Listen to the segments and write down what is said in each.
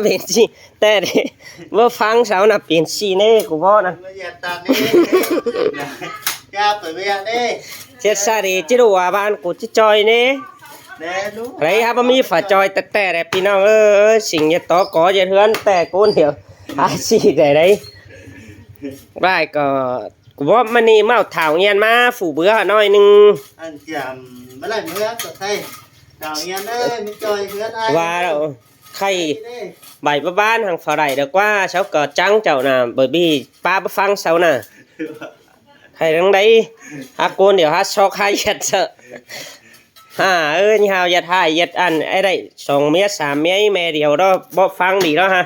เป็นชีแต่เด้ว่าฟังเสาน่ะเป็นชีเน่กูบ่นั่นเจ็ดซาดีจิรัวบ้านกูจิจอยเน่ไรครับมีฝาจอยแต่แหละพี่น้องสิ่งจะต่อก่อจะเฮือนแต่กูเดียวสิได้ได้ได้ก็กูว่ามันนี่มาเอาถ่าวเงียนมาฝูเบื่อหน่อยนึงอันจำไม่ได้เมื่อก็ใช่ถ่าวเงียนมีจอยเพื่อนไอ้ว่าแล้วใครใบบ้านทางฝ่ายเด็กว่าเช้าก็จังเจ้าน่ะbởi vìป้าฟังเช้าน่ะใครทั้งđấy côเดี๋ยวช็อกให้ยัดเสอะนี่ฮาวยัดให้ยัดอันไอ้ได้2 เมตร 3 เมตรแม่เดียวđóบ่ฟังดีแล้วฮะ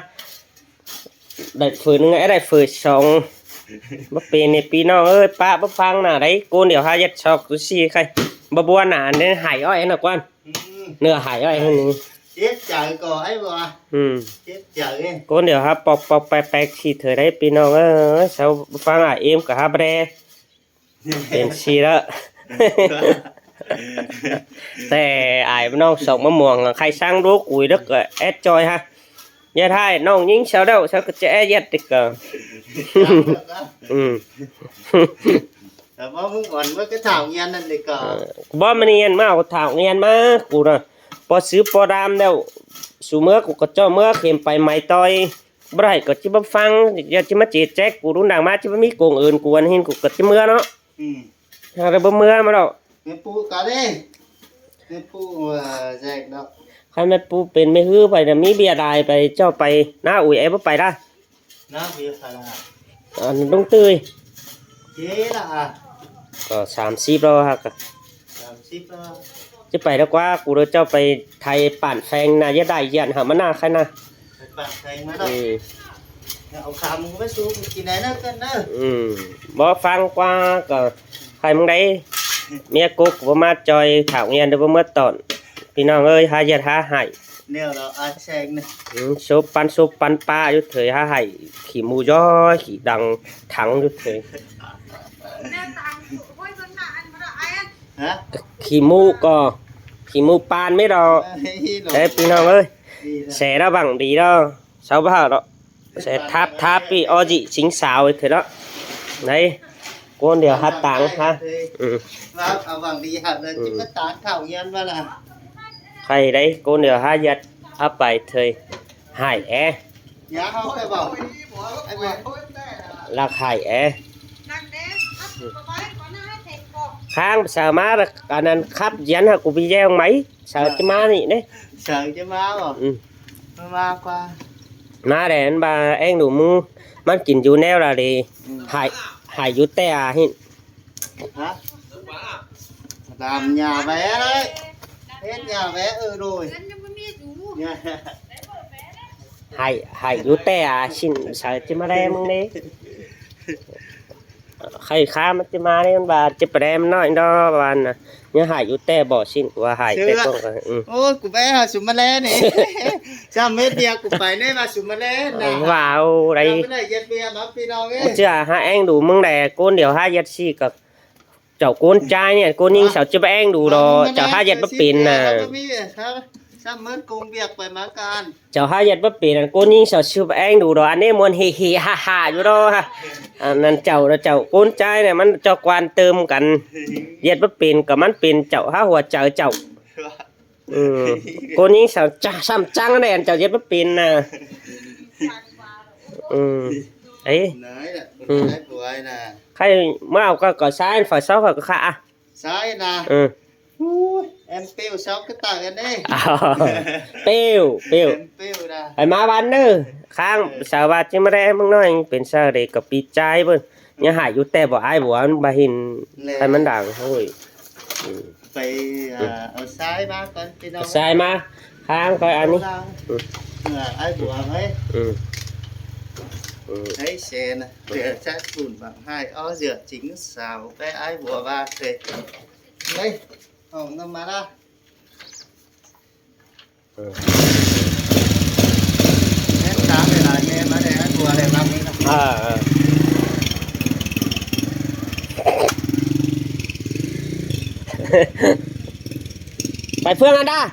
ได้ฝืนไอ้ได้ฝืน2บ่เป็นนี่พี่น้องป้าบ่ฟังน่ะđấy côเดี๋ยวหายัดช็อกดูสิใครบ่บัวน่ะเนี่ยหายอ้อยน่ะกวนเนื้อหายอ้อยให้นึงchết trời cò ấy bà chết trời cô điều ha bọc bẹt thì thời đấy pin nó sao phang à em cả ha breเป็นชีแล้วแต่ไอ้น้องส่งมะม่วงใครสร้างรู้กุยđấtแอดจอยha giờ thayน้องยิงsao đâu sao cái trẻ giật được bố muốn còn với cái thảo nghiên này được bố mình nghiên mà thảo nghiên mà cụ rồiพอซื้อพอดามแล้วสูเมื่อกูก็จ่อเมื่อเข็มไปไม้ต่อยบ่ได้ก็จิบ่ฟังอย่าจิมาเจ็ดแจ๊กกูรุ่นดังมาจิบ่มีโกงอื่นกูอันเห็นกูก็จิเมื่อเนาะหาได้บ่เมื่อมาดอกแม่ปูกะเด้แม่ปูแจกดอกใครแม่ปูเป็นไม่ฮื้อไปน่ะมีเบียร์ได้ไปเจ้าไปหน้าอุ้ยไอ้บ่ไปได้น้าเบียร์อะไรอันต้องตื้อเจ๊ล่ะก็30แล้วฮะก็30แล้วจะไปแล้วกว่ากูเจ้าไปไทยปั่นแฟงน่ะอย่าได้ยันหามาหน้าใครนะไปปั่นแฟงมาดอกเอาขามึงไปสู้กินไหนนะกันนะบ่ฟังกว่าก็ใครมึงได้เมียกุ๊กบ่มาจอยถาวเงียนเด้อบ่มาตอนพี่น้องเอ้ยหายัดหาให้แนวเราอาแซงนี่ซุปปันปลาอยู่เถยหาให้ขี้หมูย้อยขี้ดังถังอยู่เถยขี้มูก็ขี้มูปานไม่ดอกเอ้พี่น้องเอ้ยแสระบังดีđó sao bao đó sẽ tháp đi o dị chính xào thế đó đấy con điều hát táng ha bằng đi hạt là chỉ có tán thảo nhân mà là hay đấy con điều hát giật áp bài thời hải giá không phải bảo lạc hải khang sợ má anh ăn khắp dán hả của video mấy sợ chứ má nị đấy sợ chứ má rồi má qua má để anh bà em đủ mưng mắt kín chú neo là để hải chú te à hiện làm nhà vé đấy hết nhà vé rồi hải chú te à xin sợ chứ má đem mưng đấyใครข้ามันจะมาเนี่ยบาจะแปรมน้อยดอบ้านนะเนี่ยหายอยู่แต่บ่อสิ้นกว่าหายแต่ต้องโอ้กูไปหาสุมาเลนี่จำเม็ดเดียวกูไปเนี่ยมาสุมาเลนะว้าวไรไม่ได้ยัดเบียร์มาพี่น้องเอ้เจ้าฮะเองดูมึงแดกก้นเดี๋ยวหายัดซี่กับเจ้าก้นใจเนี่ยก้นยิงเสาจะไปเองดูรอเจ้าหายัดบ่เป็นน่ะซ้ำเหมือนกงเบียกไปมาการเจ้าหายัดบ่เป็นก้นยิงเสาชื่อไปเองดูรออันนี้มวนฮิฮ่าอยู่รอฮะนั่นเจ้าก้นใจเนี่ยมันเจ้ากวนเติมกันยัดบ่เป็นกับมันเป็นเจ้าหาหัวเจ้าก้นยิงเสาซ้ำจังแน่เจ้ายัดบ่เป็นน่ะไอ้ใครมาเอาก็ซ้ายฝ่ายซ้ายก็ขาซ้ายนะem piu sáu cái tờ anh đi piu phải má bắn nữa khang sao bà chứ mà đâyมึงnóiเป็นsao để cặp pi trái bên nhà hải du te bỏ ai bỏ anh bà hình hay mình đảng thôi phải ở sai má con sai má khang coi anh đi ai bỏ ấy thấy xe này để trái phun bằng hai ó dừa chính xào cái ai bỏ ba thì đây không nó mà ra em đá về lại em ở đây anh vừa đẹp lắm phải phương anh ta